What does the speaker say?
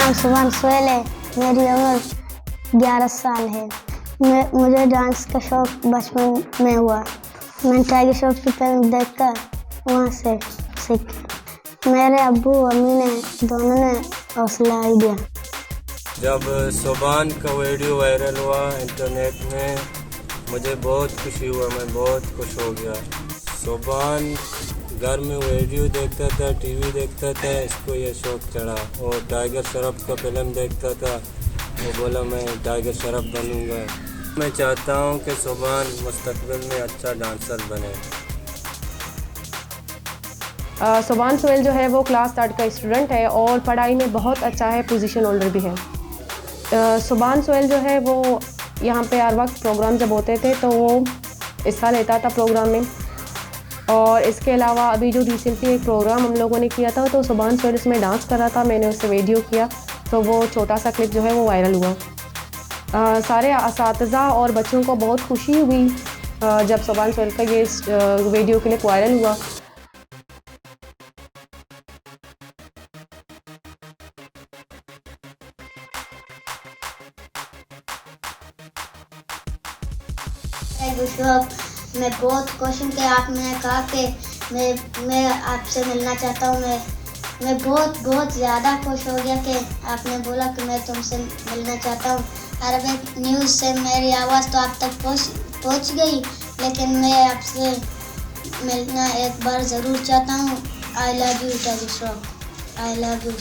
नाम सुभान सोहेल है। मेरी उम्र 11 साल है। मुझे डांस का शौक बचपन में हुआ। मैंने टाइगर श्रॉफ की फिल्म देखकर वहाँ से सीखा। मेरे अब्बू अम्मी ने दोनों ने हौसला दिया। जब सोबान का वीडियो वायरल हुआ इंटरनेट में, मुझे बहुत खुशी हुआ, मैं बहुत खुश हो गया। सोबान घर में वीडियो देखता था, टीवी देखता था, इसको ये शौक चढ़ा और टाइगर श्रॉफ का फिल्म देखता था। वो बोला मैं टाइगर श्रॉफ बनूंगा। मैं चाहता हूँ कि सोबान मुस्तकबिल में अच्छा डांसर बने। सुभान सोहेल जो है वो क्लास 3 का स्टूडेंट है और पढ़ाई में बहुत अच्छा है, पोजीशन होल्डर भी है। सुभान सोहेल जो है वो यहाँ पे हर वक्त प्रोग्राम जब होते थे तो वो हिस्सा लेता था प्रोग्राम में। और इसके अलावा अभी जो रिसेंटली एक प्रोग्राम हम लोगों ने किया था तो सुभान सोहेल इसमें डांस कर रहा था, मैंने उससे वीडियो किया तो वो छोटा सा क्लिप जो है वो वायरल हुआ। सारे असातिज़ा और बच्चों को बहुत खुशी हुई जब सुभान सोहेल का ये वीडियो क्लिप वायरल हुआ। मैं बहुत खुश हूँ कि आपने कहा कि मैं आपसे मिलना चाहता हूँ। मैं बहुत ज़्यादा खुश हो गया कि आपने बोला कि मैं तुमसे मिलना चाहता हूँ। अरबिक न्यूज़ से मेरी आवाज़ तो आप तक पहुँच गई, लेकिन मैं आपसे मिलना एक बार ज़रूर चाहता हूँ। I love you tiger Shroff, I love you.